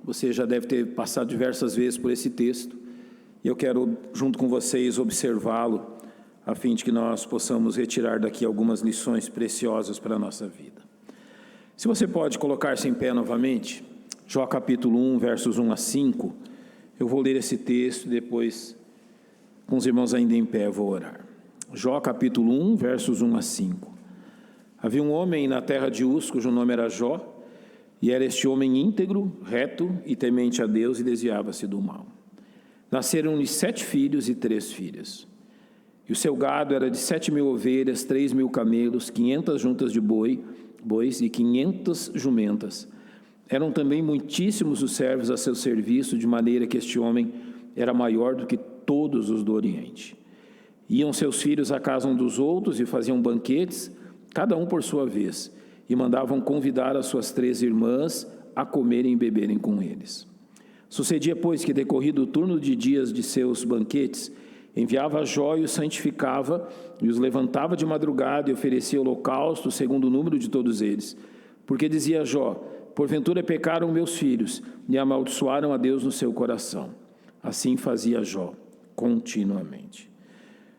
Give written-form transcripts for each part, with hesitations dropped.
Você já deve ter passado diversas vezes por esse texto, e eu quero, junto com vocês, observá-lo, a fim de que nós possamos retirar daqui algumas lições preciosas para a nossa vida. Se você pode colocar-se em pé novamente, Jó capítulo 1, versos 1 a 5, eu vou ler esse texto e depois, com os irmãos ainda em pé, eu vou orar. Jó capítulo 1, versos 1 a 5. Havia um homem na terra de Uz, cujo nome era Jó, e era este homem íntegro, reto e temente a Deus, e desviava-se do mal. Nasceram-lhe 7 filhos e 3 filhas. E o seu gado era de 7.000 ovelhas, 3.000 camelos, 500 juntas de bois e 500 jumentas. Eram também muitíssimos os servos a seu serviço, de maneira que este homem era maior do que todos os do Oriente. Iam seus filhos à casa um dos outros e faziam banquetes, cada um por sua vez, e mandavam convidar as suas 3 irmãs a comerem e beberem com eles. Sucedia, pois, que decorrido o turno de dias de seus banquetes, enviava a Jó e os santificava, e os levantava de madrugada e oferecia holocausto segundo o número de todos eles. Porque dizia Jó: porventura pecaram meus filhos, e amaldiçoaram a Deus no seu coração. Assim fazia Jó continuamente.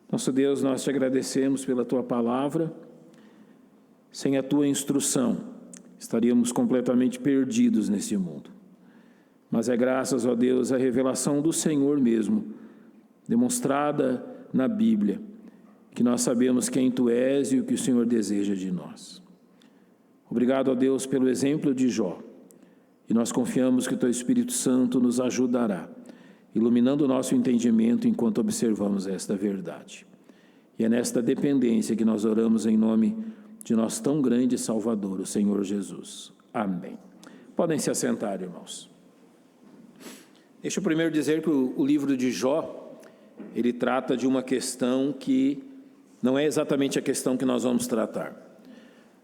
Nosso Deus, nós te agradecemos pela tua palavra. Sem a tua instrução, estaríamos completamente perdidos nesse mundo. Mas é graças a Deus à revelação do Senhor mesmo, demonstrada na Bíblia, que nós sabemos quem tu és e o que o Senhor deseja de nós. Obrigado a Deus pelo exemplo de Jó, e nós confiamos que o teu Espírito Santo nos ajudará, iluminando o nosso entendimento enquanto observamos esta verdade. E é nesta dependência que nós oramos em nome de nosso tão grande Salvador, o Senhor Jesus. Amém. Podem se assentar, irmãos. Deixa eu primeiro dizer que o livro de Jó, ele trata de uma questão que não é exatamente a questão que nós vamos tratar.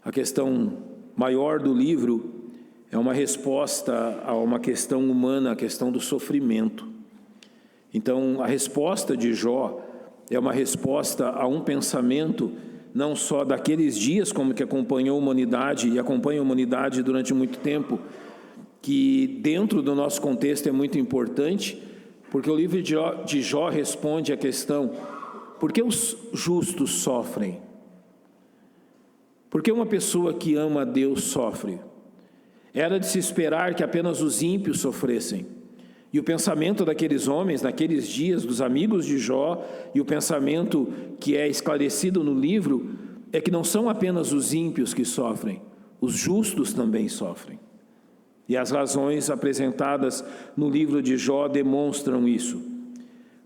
A questão maior do livro é uma resposta a uma questão humana, a questão do sofrimento. Então, a resposta de Jó é uma resposta a um pensamento não só daqueles dias, como que acompanhou a humanidade e acompanha a humanidade durante muito tempo, que dentro do nosso contexto é muito importante, porque o livro de Jó responde à questão: por que os justos sofrem? Por que uma pessoa que ama a Deus sofre? Era de se esperar que apenas os ímpios sofressem. E o pensamento daqueles homens, naqueles dias, dos amigos de Jó, e o pensamento que é esclarecido no livro, é que não são apenas os ímpios que sofrem, os justos também sofrem. E as razões apresentadas no livro de Jó demonstram isso.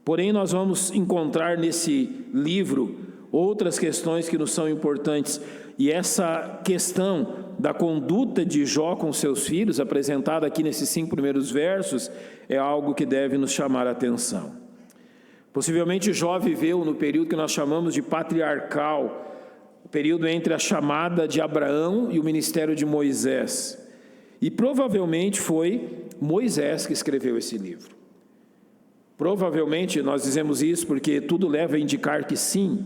Porém, nós vamos encontrar nesse livro outras questões que nos são importantes. E essa questão da conduta de Jó com seus filhos, apresentada aqui nesses 5 primeiros versos, é algo que deve nos chamar a atenção. Possivelmente Jó viveu no período que nós chamamos de patriarcal, o período entre a chamada de Abraão e o ministério de Moisés. E provavelmente foi Moisés que escreveu esse livro. Provavelmente, nós dizemos isso porque tudo leva a indicar que sim,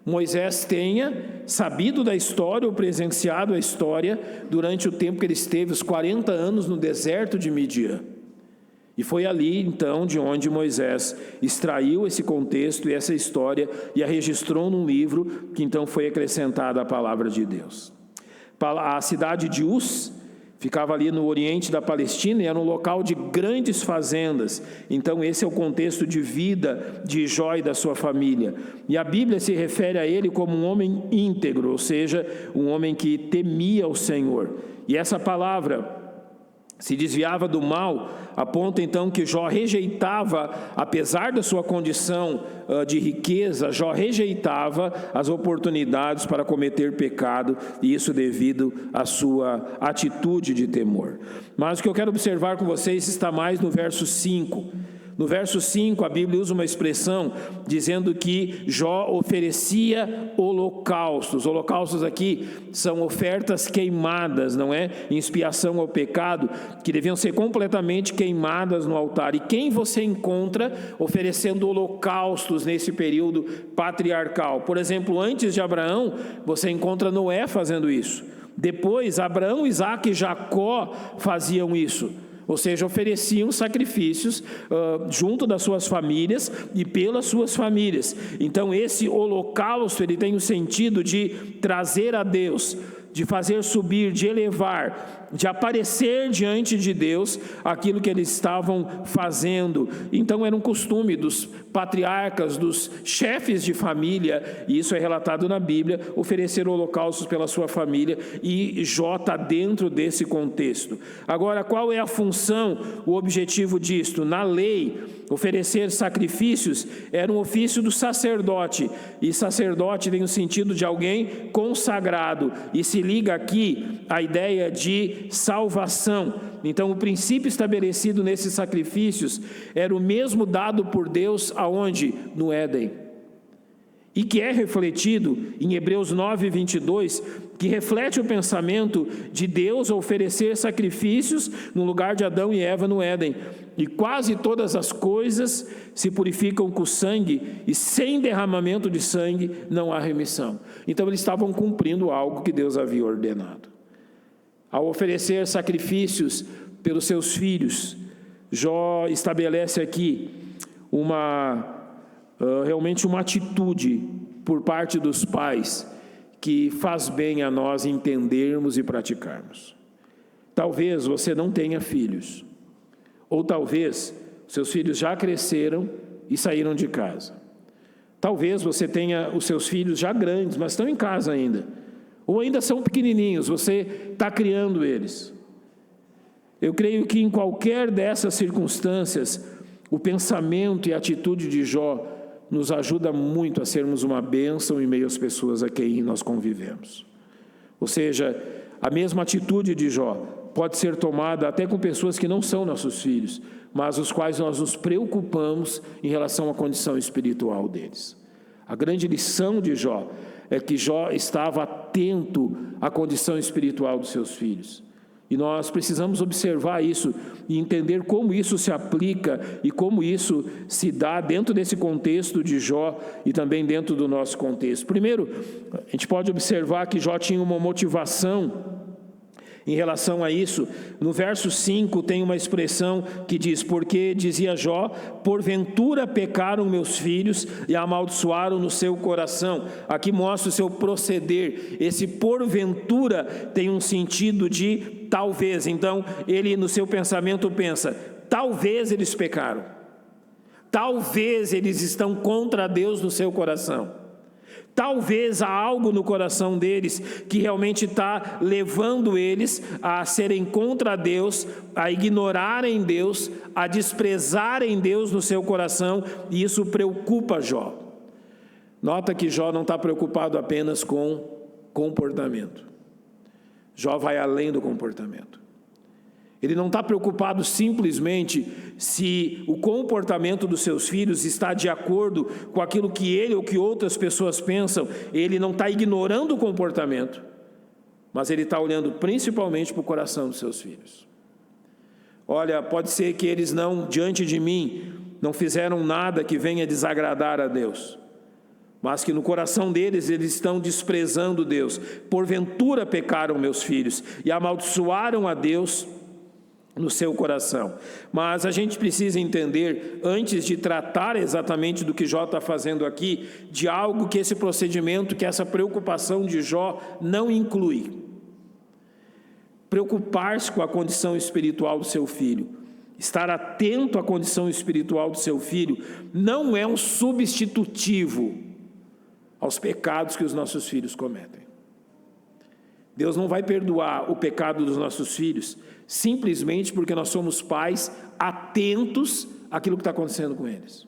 Moisés tenha sabido da história ou presenciado a história durante o tempo que ele esteve, os 40 anos no deserto de Midian. E foi ali, então, de onde Moisés extraiu esse contexto e essa história e a registrou num livro que então foi acrescentada à palavra de Deus. A cidade de Uz ficava ali no oriente da Palestina e era um local de grandes fazendas. Então esse é o contexto de vida de Jó e da sua família. E a Bíblia se refere a ele como um homem íntegro, ou seja, um homem que temia o Senhor. E essa palavra se desviava do mal, a ponto então que Jó rejeitava, apesar da sua condição de riqueza, Jó rejeitava as oportunidades para cometer pecado, e isso devido à sua atitude de temor. Mas o que eu quero observar com vocês está mais no verso 5. No verso 5, a Bíblia usa uma expressão dizendo que Jó oferecia holocaustos. Holocaustos aqui são ofertas queimadas, não é? Em expiação ao pecado, que deviam ser completamente queimadas no altar. E quem você encontra oferecendo holocaustos nesse período patriarcal? Por exemplo, antes de Abraão, você encontra Noé fazendo isso. Depois, Abraão, Isaque e Jacó faziam isso. ou seja, ofereciam sacrifícios junto das suas famílias e pelas suas famílias. Então esse holocausto, ele tem o sentido de trazer a Deus, de fazer subir, de elevar, de aparecer diante de Deus aquilo que eles estavam fazendo. Então era um costume dos patriarcas, dos chefes de família, e isso é relatado na Bíblia, oferecer holocaustos pela sua família, e Jó está dentro desse contexto. Agora, qual é a função, o objetivo disto? Na lei, oferecer sacrifícios era um ofício do sacerdote, e sacerdote tem o sentido de alguém consagrado, e se liga aqui a ideia de salvação. Então o princípio estabelecido nesses sacrifícios era o mesmo dado por Deus aonde? No Éden, e que é refletido em Hebreus 9:22, que reflete o pensamento de Deus ao oferecer sacrifícios no lugar de Adão e Eva no Éden. E quase todas as coisas se purificam com sangue, e sem derramamento de sangue não há remissão. Então eles estavam cumprindo algo que Deus havia ordenado. Ao oferecer sacrifícios pelos seus filhos, Jó estabelece aqui realmente uma atitude por parte dos pais que faz bem a nós entendermos e praticarmos. Talvez você não tenha filhos, ou talvez seus filhos já cresceram e saíram de casa. Talvez você tenha os seus filhos já grandes, mas estão em casa ainda, ou ainda são pequenininhos, você está criando eles. Eu creio que em qualquer dessas circunstâncias, o pensamento e a atitude de Jó nos ajuda muito a sermos uma bênção em meio às pessoas a quem nós convivemos. Ou seja, a mesma atitude de Jó pode ser tomada até com pessoas que não são nossos filhos, mas os quais nós nos preocupamos em relação à condição espiritual deles. A grande lição de Jó é que Jó estava atento à condição espiritual dos seus filhos. E nós precisamos observar isso e entender como isso se aplica e como isso se dá dentro desse contexto de Jó e também dentro do nosso contexto. Primeiro, a gente pode observar que Jó tinha uma motivação em relação a isso. No verso 5 tem uma expressão que diz: porque, dizia Jó, porventura pecaram meus filhos e amaldiçoaram no seu coração. Aqui mostra o seu proceder. Esse porventura tem um sentido de talvez. Então ele no seu pensamento pensa: talvez eles pecaram, talvez eles estão contra Deus no seu coração. Talvez há algo no coração deles que realmente está levando eles a serem contra Deus, a ignorarem Deus, a desprezarem Deus no seu coração, e isso preocupa Jó. Nota que Jó não está preocupado apenas com comportamento. Jó vai além do comportamento. Ele não está preocupado simplesmente se o comportamento dos seus filhos está de acordo com aquilo que ele ou que outras pessoas pensam. Ele não está ignorando o comportamento, mas ele está olhando principalmente para o coração dos seus filhos. Olha, pode ser que eles não, diante de mim, não fizeram nada que venha desagradar a Deus, mas que no coração deles eles estão desprezando Deus. Porventura pecaram meus filhos e amaldiçoaram a Deus no seu coração. Mas a gente precisa entender, antes de tratar exatamente do que Jó está fazendo aqui, de algo que esse procedimento, que essa preocupação de Jó não inclui. Preocupar-se com a condição espiritual do seu filho, estar atento à condição espiritual do seu filho, não é um substitutivo aos pecados que os nossos filhos cometem. Deus não vai perdoar o pecado dos nossos filhos simplesmente porque nós somos pais atentos àquilo que está acontecendo com eles.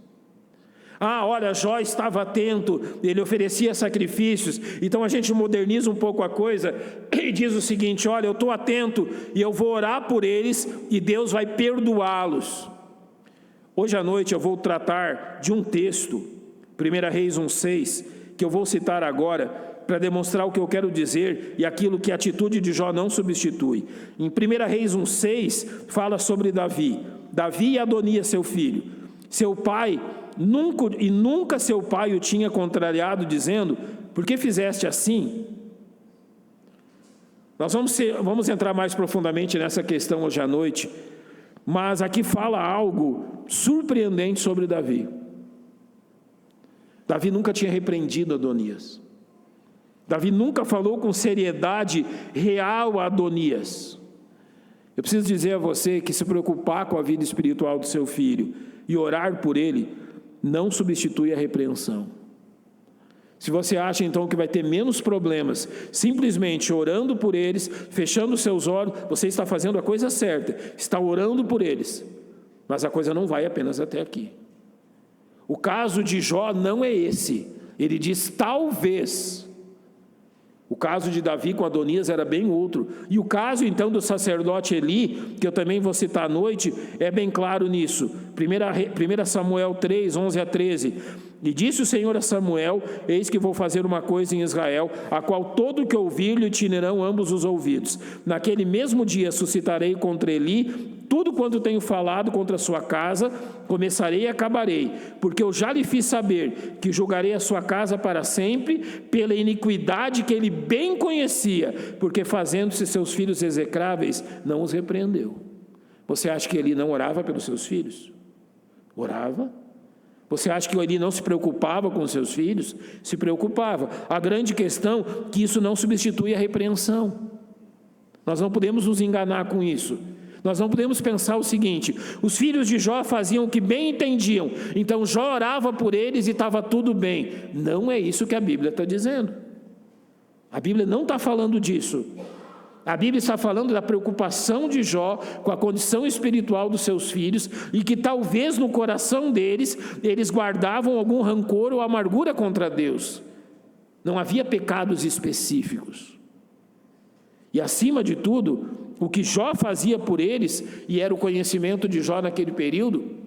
Olha, Jó estava atento, ele oferecia sacrifícios. Então a gente moderniza um pouco a coisa e diz o seguinte: olha, eu estou atento e eu vou orar por eles e Deus vai perdoá-los. Hoje à noite eu vou tratar de um texto, 1 Reis 1,6, que eu vou citar agora, para demonstrar o que eu quero dizer e aquilo que a atitude de Jó não substitui. Em 1 Reis 1,6 fala sobre Davi e Adonias, seu filho. Seu pai, nunca seu pai o tinha contrariado, dizendo: por que fizeste assim? Nós vamos entrar mais profundamente nessa questão hoje à noite, Mas aqui fala algo surpreendente sobre Davi. Davi nunca tinha repreendido Adonias. Davi nunca falou com seriedade real a Adonias. Eu preciso dizer a você que se preocupar com a vida espiritual do seu filho e orar por ele, não substitui a repreensão. Se você acha então que vai ter menos problemas simplesmente orando por eles, fechando seus olhos, você está fazendo a coisa certa, está orando por eles, mas a coisa não vai apenas até aqui. O caso de Jó não é esse. Ele diz talvez. O caso de Davi com Adonias era bem outro. E o caso então do sacerdote Eli, que eu também vou citar à noite, é bem claro nisso. 1 Samuel 3, 11 a 13. E disse o Senhor a Samuel: eis que vou fazer uma coisa em Israel, a qual todo que ouvir lhe tinirão ambos os ouvidos. Naquele mesmo dia suscitarei contra Eli tudo quanto tenho falado contra a sua casa, começarei e acabarei, porque eu já lhe fiz saber que julgarei a sua casa para sempre, pela iniquidade que ele bem conhecia, porque fazendo-se seus filhos execráveis, não os repreendeu. Você acha que Eli não orava pelos seus filhos? Orava. Você acha que Eli não se preocupava com os seus filhos? Se preocupava. A grande questão é que isso não substitui a repreensão. Nós não podemos nos enganar com isso. Nós não podemos pensar o seguinte: os filhos de Jó faziam o que bem entendiam, então Jó orava por eles e estava tudo bem. Não é isso que a Bíblia está dizendo. A Bíblia não está falando disso. A Bíblia está falando da preocupação de Jó com a condição espiritual dos seus filhos e que talvez no coração deles, eles guardavam algum rancor ou amargura contra Deus. Não havia pecados específicos. E acima de tudo, o que Jó fazia por eles, e era o conhecimento de Jó naquele período,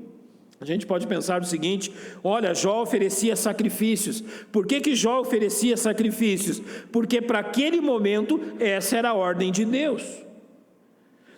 a gente pode pensar o seguinte: olha, Jó oferecia sacrifícios. Por que Jó oferecia sacrifícios? Porque para aquele momento, essa era a ordem de Deus.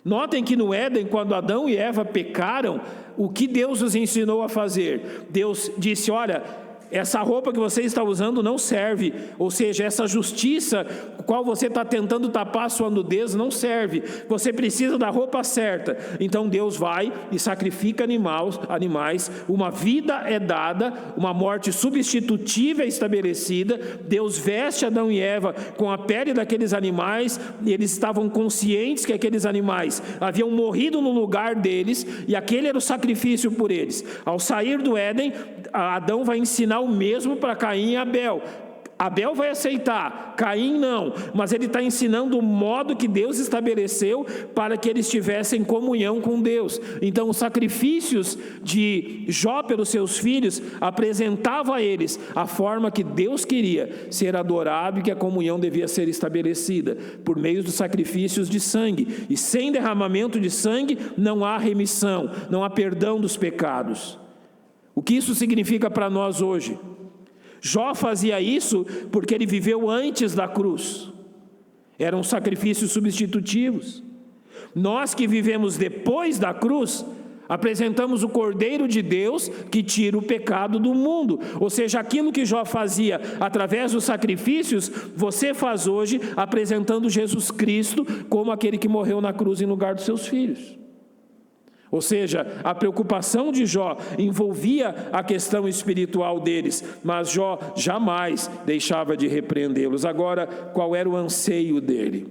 Notem que no Éden, quando Adão e Eva pecaram, o que Deus os ensinou a fazer? Deus disse: olha, essa roupa que você está usando não serve, ou seja, essa justiça com a qual você está tentando tapar a sua nudez não serve, você precisa da roupa certa. Então Deus vai e sacrifica animais, uma vida é dada, uma morte substitutiva é estabelecida, Deus veste Adão e Eva com a pele daqueles animais, e eles estavam conscientes que aqueles animais haviam morrido no lugar deles, e aquele era o sacrifício por eles. Ao sair do Éden, Adão vai ensinar o mesmo para Caim e Abel. Abel vai aceitar, Caim não, mas ele está ensinando o modo que Deus estabeleceu para que eles tivessem comunhão com Deus. Então os sacrifícios de Jó pelos seus filhos apresentavam a eles a forma que Deus queria ser adorado e que a comunhão devia ser estabelecida, por meio dos sacrifícios de sangue. E sem derramamento de sangue não há remissão, não há perdão dos pecados. O que isso significa para nós hoje? Jó fazia isso porque ele viveu antes da cruz. Eram sacrifícios substitutivos. Nós que vivemos depois da cruz, apresentamos o Cordeiro de Deus que tira o pecado do mundo. Ou seja, aquilo que Jó fazia através dos sacrifícios, você faz hoje apresentando Jesus Cristo como aquele que morreu na cruz em lugar dos seus filhos. Ou seja, a preocupação de Jó envolvia a questão espiritual deles, mas Jó jamais deixava de repreendê-los. Agora, qual era o anseio dele?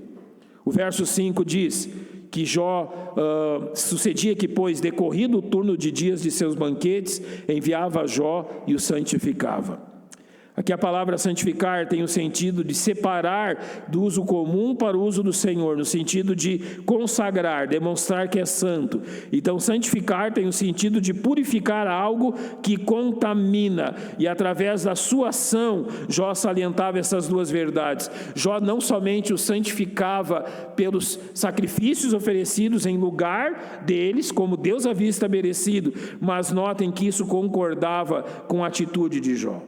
O verso 5 diz que Jó, sucedia que, pois, decorrido o turno de dias de seus banquetes, enviava Jó e o santificava. Aqui a palavra santificar tem o sentido de separar do uso comum para o uso do Senhor, no sentido de consagrar, demonstrar que é santo. Então santificar tem o sentido de purificar algo que contamina, e através da sua ação, Jó salientava essas duas verdades. Jó não somente o santificava pelos sacrifícios oferecidos em lugar deles, como Deus havia estabelecido, mas notem que isso concordava com a atitude de Jó.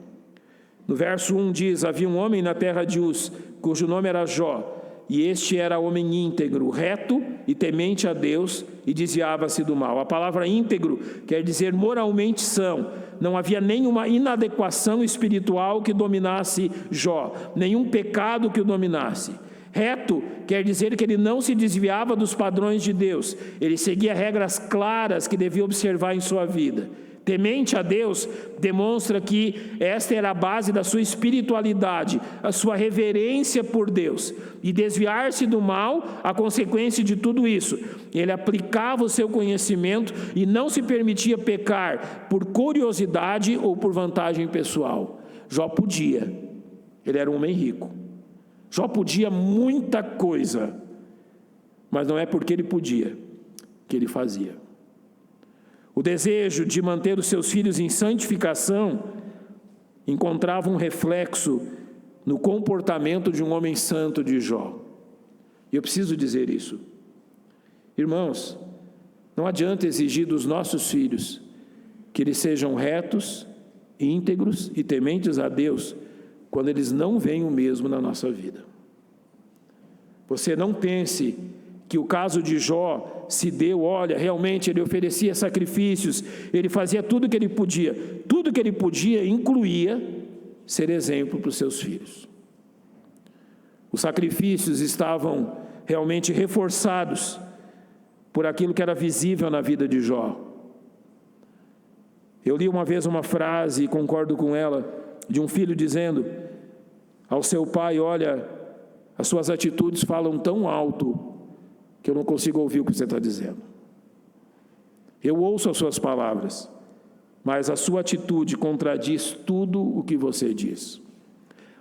No verso 1 diz: havia um homem na terra de Uz, cujo nome era Jó, e este era homem íntegro, reto e temente a Deus, e desviava-se do mal. A palavra íntegro quer dizer moralmente são. Não havia nenhuma inadequação espiritual que dominasse Jó, nenhum pecado que o dominasse. Reto quer dizer que ele não se desviava dos padrões de Deus, ele seguia regras claras que devia observar em sua vida. Temente a Deus demonstra que esta era a base da sua espiritualidade, a sua reverência por Deus. E desviar-se do mal, a consequência de tudo isso. Ele aplicava o seu conhecimento e não se permitia pecar por curiosidade ou por vantagem pessoal. Jó podia, ele era um homem rico. Jó podia muita coisa, mas não é porque ele podia que ele fazia. O desejo de manter os seus filhos em santificação encontrava um reflexo no comportamento de um homem santo de Jó. E eu preciso dizer isso. Irmãos, não adianta exigir dos nossos filhos que eles sejam retos, íntegros e tementes a Deus, quando eles não veem o mesmo na nossa vida. Você não pense que o caso de Jó se deu, olha, realmente ele oferecia sacrifícios, ele fazia tudo que ele podia. Tudo que ele podia incluía ser exemplo para os seus filhos. Os sacrifícios estavam realmente reforçados por aquilo que era visível na vida de Jó. Eu li uma vez uma frase, e concordo com ela, de um filho dizendo ao seu pai: olha, as suas atitudes falam tão alto que eu não consigo ouvir o que você está dizendo. Eu ouço as suas palavras, mas a sua atitude contradiz tudo o que você diz.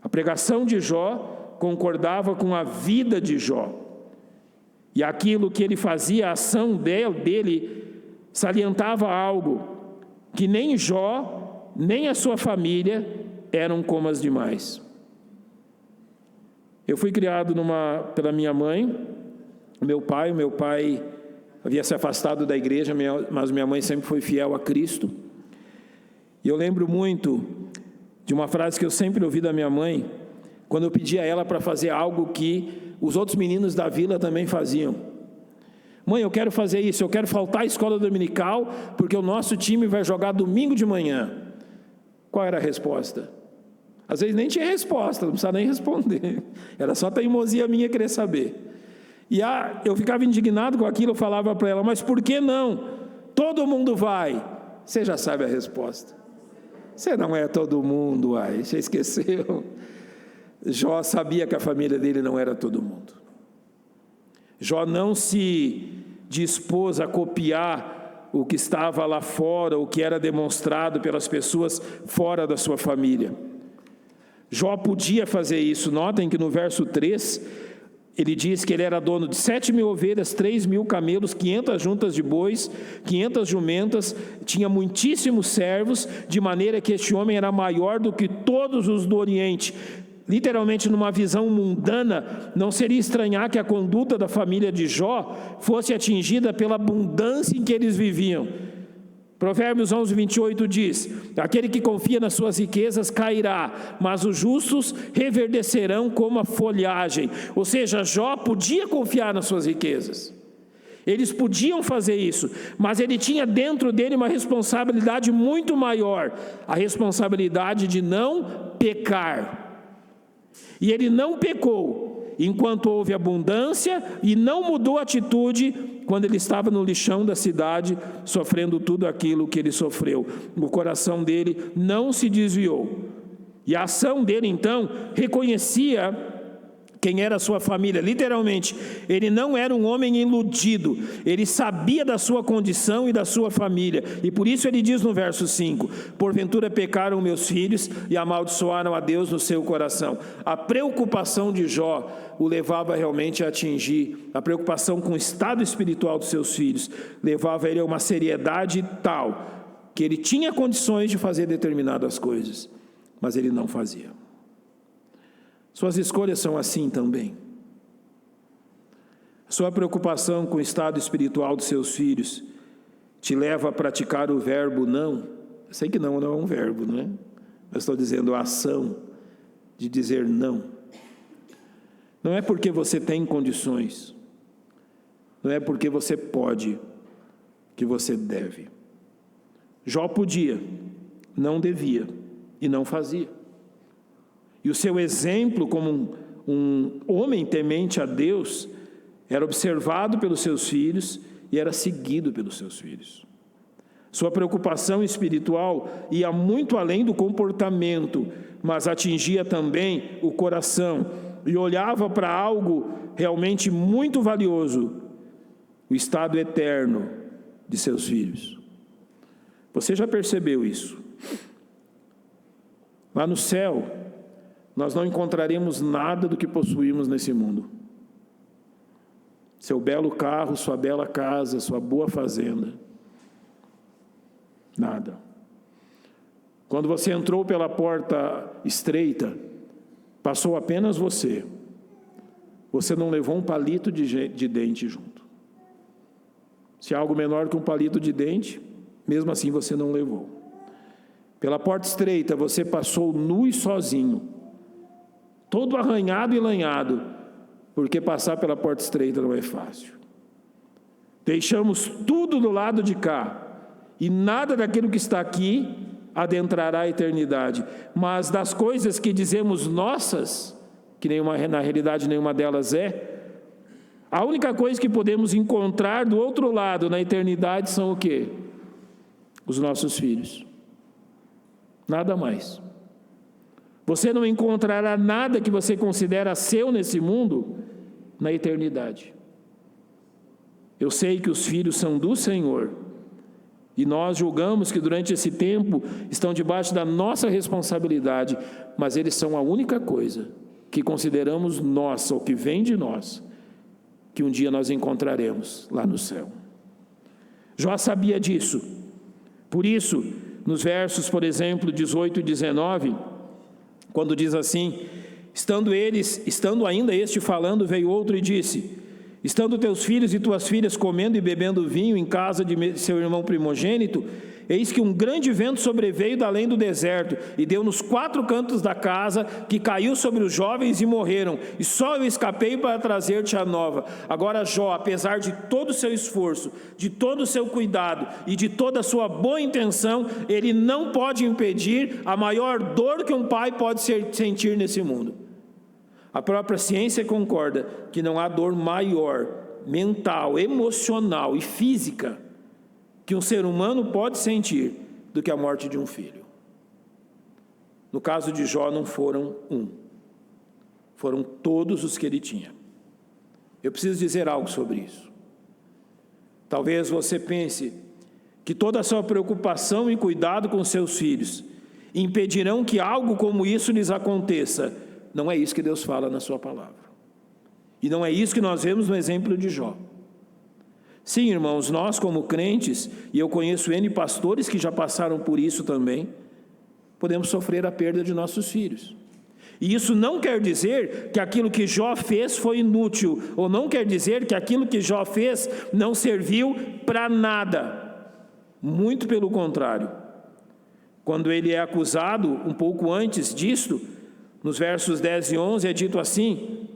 A pregação de Jó concordava com a vida de Jó, e aquilo que ele fazia, a ação dele salientava algo que nem Jó, nem a sua família eram como as demais. Eu fui criado pela minha mãe. Meu pai havia se afastado da igreja, mas minha mãe sempre foi fiel a Cristo. E eu lembro muito de uma frase que eu sempre ouvi da minha mãe, quando eu pedi a ela para fazer algo que os outros meninos da vila também faziam. Mãe, eu quero fazer isso, eu quero faltar à escola dominical, porque o nosso time vai jogar domingo de manhã. Qual era a resposta? Às vezes nem tinha resposta, não precisava nem responder. Era só teimosia minha querer saber. E eu ficava indignado com aquilo, eu falava para ela: mas por que não? Todo mundo vai. Você já sabe a resposta. Você não é todo mundo, você esqueceu. Jó sabia que a família dele não era todo mundo. Jó não se dispôs a copiar o que estava lá fora, o que era demonstrado pelas pessoas fora da sua família. Jó podia fazer isso. Notem que no verso 3, ele diz que ele era dono de 7.000 ovelhas, 3.000 camelos, 500 juntas de bois, 500 jumentas, tinha muitíssimos servos, de maneira que este homem era maior do que todos os do Oriente. Literalmente, numa visão mundana, não seria estranhar que a conduta da família de Jó fosse atingida pela abundância em que eles viviam. Provérbios 11:28 diz: aquele que confia nas suas riquezas cairá, mas os justos reverdecerão como a folhagem. Ou seja, Jó podia confiar nas suas riquezas. Eles podiam fazer isso, mas ele tinha dentro dele uma responsabilidade muito maior, a responsabilidade de não pecar. E ele não pecou enquanto houve abundância, e não mudou a atitude quando ele estava no lixão da cidade, sofrendo tudo aquilo que ele sofreu. O coração dele não se desviou. E a ação dele, então, reconhecia quem era a sua família. Literalmente, ele não era um homem iludido, ele sabia da sua condição e da sua família, e por isso ele diz no verso 5: porventura pecaram meus filhos e amaldiçoaram a Deus no seu coração. A preocupação de Jó o levava realmente a atingir, a preocupação com o estado espiritual dos seus filhos, levava ele a uma seriedade tal, que ele tinha condições de fazer determinadas coisas, mas ele não fazia. Suas escolhas são assim também. Sua preocupação com o estado espiritual dos seus filhos te leva a praticar o verbo não. Eu sei que não é um verbo, não é? Mas estou dizendo a ação de dizer não. Não é porque você tem condições, não é porque você pode, que você deve. Jó podia, não devia e não fazia. E o seu exemplo como um homem temente a Deus, era observado pelos seus filhos e era seguido pelos seus filhos. Sua preocupação espiritual ia muito além do comportamento, mas atingia também o coração e olhava para algo realmente muito valioso, o estado eterno de seus filhos. Você já percebeu isso? Lá no céu, nós não encontraremos nada do que possuímos nesse mundo. Seu belo carro, sua bela casa, sua boa fazenda. Nada. Quando você entrou pela porta estreita, passou apenas você. Você não levou um palito de dente junto. Se há algo menor que um palito de dente, mesmo assim você não levou. Pela porta estreita você passou nu e sozinho, todo arranhado e lanhado, porque passar pela porta estreita não é fácil. Deixamos tudo do lado de cá, e nada daquilo que está aqui adentrará a eternidade. Mas das coisas que dizemos nossas, que na realidade nenhuma delas é, a única coisa que podemos encontrar do outro lado na eternidade são o quê? Os nossos filhos. Nada mais. Você não encontrará nada que você considera seu nesse mundo na eternidade. Eu sei que os filhos são do Senhor, e nós julgamos que durante esse tempo estão debaixo da nossa responsabilidade, mas eles são a única coisa que consideramos nossa, ou que vem de nós, que um dia nós encontraremos lá no céu. Jó sabia disso. Por isso, nos versos, por exemplo, 18 e 19, quando diz assim: estando ainda este falando, veio outro e disse: estando teus filhos e tuas filhas comendo e bebendo vinho em casa de seu irmão primogênito, eis que um grande vento sobreveio da além do deserto, e deu nos 4 cantos da casa, que caiu sobre os jovens e morreram, e só eu escapei para trazer-te a nova. Agora Jó, apesar de todo o seu esforço, de todo o seu cuidado, e de toda a sua boa intenção, ele não pode impedir a maior dor que um pai pode sentir nesse mundo. A própria ciência concorda que não há dor maior, mental, emocional e física, que um ser humano pode sentir do que a morte de um filho. No caso de Jó, não foram um, foram todos os que ele tinha. Eu preciso dizer algo sobre isso. Talvez você pense que toda a sua preocupação e cuidado com seus filhos impedirão que algo como isso lhes aconteça. Não é isso que Deus fala na sua palavra. E não é isso que nós vemos no exemplo de Jó. Sim, irmãos, nós como crentes, e eu conheço N pastores que já passaram por isso também, podemos sofrer a perda de nossos filhos. E isso não quer dizer que aquilo que Jó fez foi inútil, ou não quer dizer que aquilo que Jó fez não serviu para nada. Muito pelo contrário. Quando ele é acusado, um pouco antes disto, nos versos 10 e 11 é dito assim: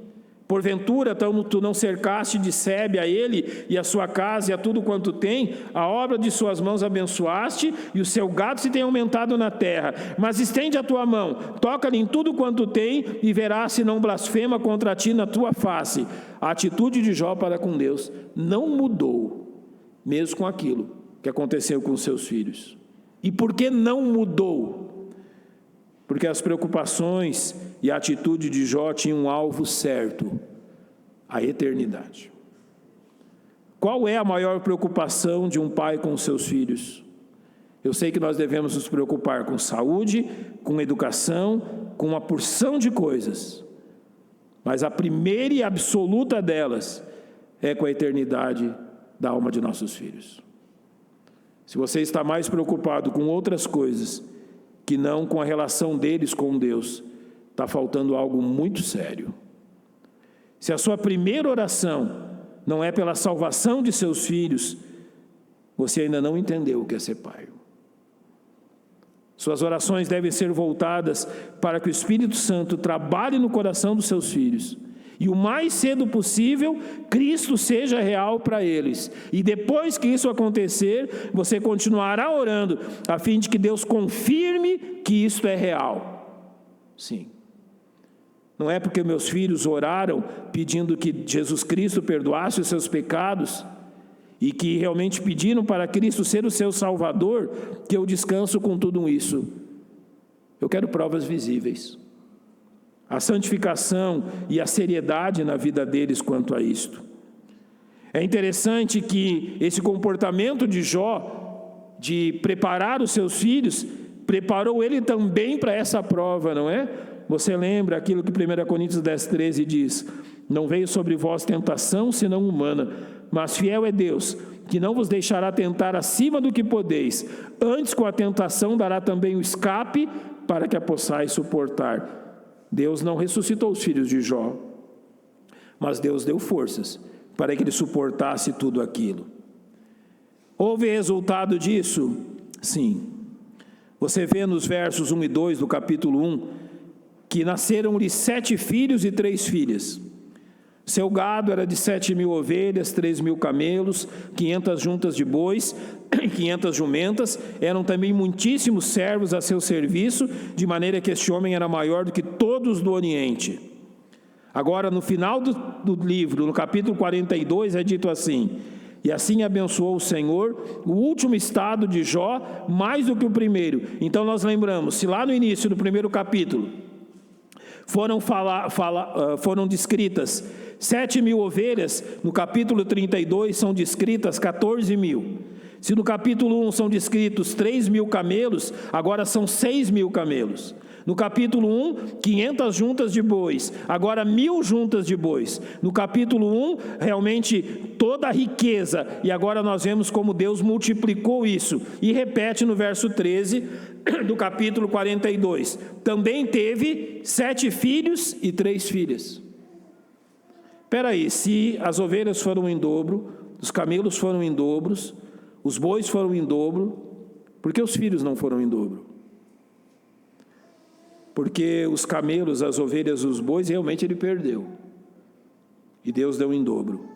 porventura tu não cercaste de sebe a ele e a sua casa e a tudo quanto tem, a obra de suas mãos abençoaste, e o seu gado se tem aumentado na terra. Mas estende a tua mão, toca-lhe em tudo quanto tem, e verás se não blasfema contra ti na tua face. A atitude de Jó para com Deus não mudou, mesmo com aquilo que aconteceu com seus filhos. E por que não mudou? Porque as preocupações e a atitude de Jó tinham um alvo certo: a eternidade. Qual é a maior preocupação de um pai com os seus filhos? Eu sei que nós devemos nos preocupar com saúde, com educação, com uma porção de coisas, mas a primeira e absoluta delas é com a eternidade da alma de nossos filhos. Se você está mais preocupado com outras coisas que não com a relação deles com Deus, está faltando algo muito sério. Se a sua primeira oração não é pela salvação de seus filhos, você ainda não entendeu o que é ser pai. Suas orações devem ser voltadas para que o Espírito Santo trabalhe no coração dos seus filhos, e o mais cedo possível, Cristo seja real para eles. E depois que isso acontecer, você continuará orando, a fim de que Deus confirme que isto é real. Sim. Não é porque meus filhos oraram pedindo que Jesus Cristo perdoasse os seus pecados e que realmente pediram para Cristo ser o seu Salvador que eu descanso com tudo isso. Eu quero provas visíveis. A santificação e a seriedade na vida deles quanto a isto. É interessante que esse comportamento de Jó, de preparar os seus filhos, preparou ele também para essa prova, não é? Você lembra aquilo que 1 Coríntios 10:13 diz: não veio sobre vós tentação, senão humana, mas fiel é Deus, que não vos deixará tentar acima do que podeis, antes com a tentação dará também o escape, para que a possais suportar. Deus não ressuscitou os filhos de Jó, mas Deus deu forças para que ele suportasse tudo aquilo. Houve resultado disso? Sim. Você vê nos versos 1 e 2 do capítulo 1, que nasceram-lhe 7 filhos e 3 filhas. Seu gado era de 7.000 ovelhas, 3.000 camelos, 500 juntas de bois, 500 jumentas. Eram também muitíssimos servos a seu serviço, de maneira que este homem era maior do que todos do Oriente. Agora, no final do livro, no capítulo 42, é dito assim: e assim abençoou o Senhor o último estado de Jó mais do que o primeiro. Então nós lembramos, se lá no início do primeiro capítulo foram descritas 7.000 ovelhas, no capítulo 32 são descritas 14.000. Se no capítulo 1 são descritos 3.000 camelos, agora são 6.000 camelos. No capítulo 1, 500 juntas de bois, agora 1.000 juntas de bois. No capítulo 1, realmente toda a riqueza, e agora nós vemos como Deus multiplicou isso. E repete no verso 13 do capítulo 42. Também teve 7 filhos e 3 filhas. Espera aí, se as ovelhas foram em dobro, os camelos foram em dobros, os bois foram em dobro, por que os filhos não foram em dobro? Porque os camelos, as ovelhas, os bois, realmente ele perdeu. E Deus deu em dobro.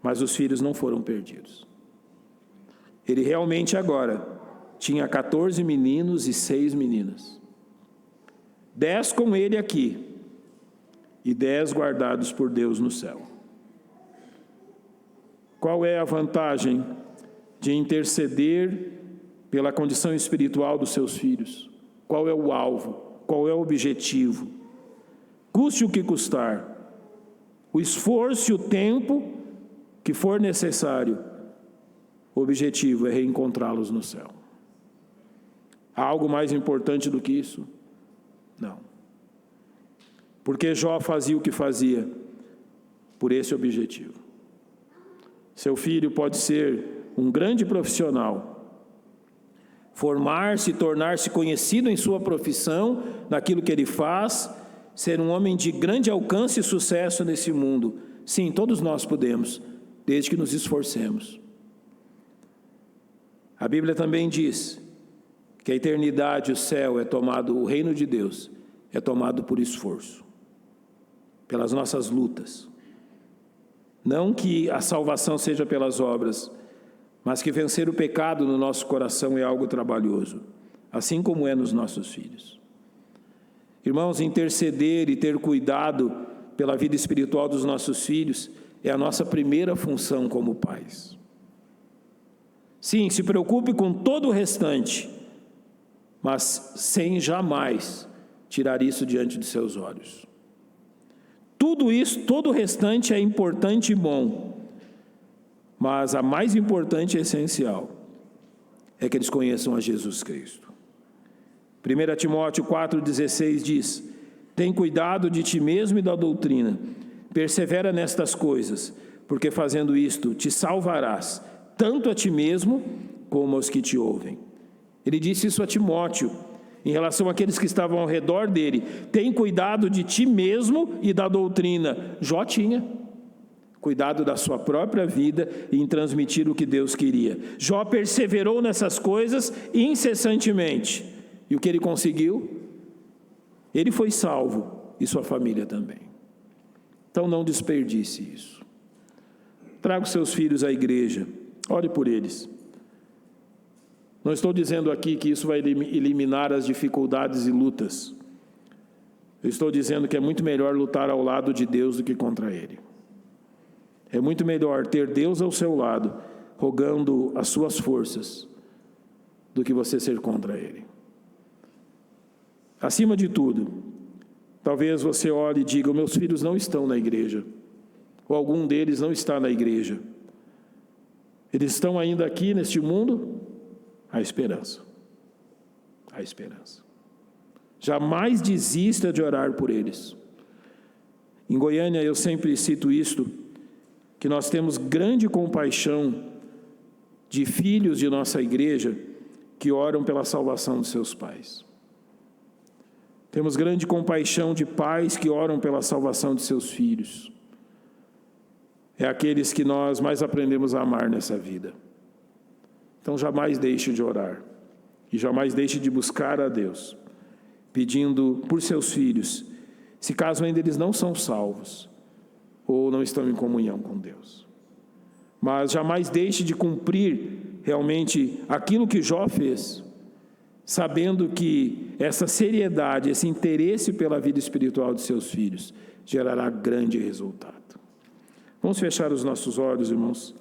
Mas os filhos não foram perdidos. Ele realmente agora tinha 14 meninos e 6 meninas. 10 com ele aqui. E 10 guardados por Deus no céu. Qual é a vantagem de interceder pela condição espiritual dos seus filhos? Qual é o alvo? Qual é o objetivo? Custe o que custar, o esforço e o tempo que for necessário, o objetivo é reencontrá-los no céu. Há algo mais importante do que isso? Não. Porque Jó fazia o que fazia por esse objetivo. Seu filho pode ser um grande profissional, formar-se, tornar-se conhecido em sua profissão, naquilo que ele faz, ser um homem de grande alcance e sucesso nesse mundo. Sim, todos nós podemos, desde que nos esforcemos. A Bíblia também diz que a eternidade, o céu, o reino de Deus, é tomado por esforço, pelas nossas lutas. Não que a salvação seja pelas obras, mas que vencer o pecado no nosso coração é algo trabalhoso, assim como é nos nossos filhos. Irmãos, interceder e ter cuidado pela vida espiritual dos nossos filhos é a nossa primeira função como pais. Sim, se preocupe com todo o restante, mas sem jamais tirar isso diante de seus olhos. Tudo isso, todo o restante é importante e bom, mas a mais importante e essencial é que eles conheçam a Jesus Cristo. 1 Timóteo 4,16 diz: tem cuidado de ti mesmo e da doutrina, persevera nestas coisas, porque fazendo isto te salvarás, tanto a ti mesmo como aos que te ouvem. Ele disse isso a Timóteo, em relação àqueles que estavam ao redor dele: tem cuidado de ti mesmo e da doutrina. Jó tinha cuidado da sua própria vida e em transmitir o que Deus queria. Jó perseverou nessas coisas incessantemente. E o que ele conseguiu? Ele foi salvo e sua família também. Então não desperdice isso. Traga os seus filhos à igreja, ore por eles. Não estou dizendo aqui que isso vai eliminar as dificuldades e lutas, Eu estou dizendo que é muito melhor lutar ao lado de Deus do que contra Ele. É muito melhor ter Deus ao seu lado, rogando as suas forças, do que você ser contra Ele. Acima de tudo, talvez você olhe e diga: meus filhos não estão na igreja, ou algum deles não está na igreja. Eles estão ainda aqui neste mundo? Há esperança. Há esperança. Jamais desista de orar por eles. Em Goiânia, eu sempre cito isto, que nós temos grande compaixão de filhos de nossa igreja que oram pela salvação de seus pais. Temos grande compaixão de pais que oram pela salvação de seus filhos. É aqueles que nós mais aprendemos a amar nessa vida. Então jamais deixe de orar e jamais deixe de buscar a Deus, pedindo por seus filhos, se caso ainda eles não são salvos ou não estão em comunhão com Deus. Mas jamais deixe de cumprir realmente aquilo que Jó fez, sabendo que essa seriedade, esse interesse pela vida espiritual de seus filhos gerará grande resultado. Vamos fechar os nossos olhos, irmãos.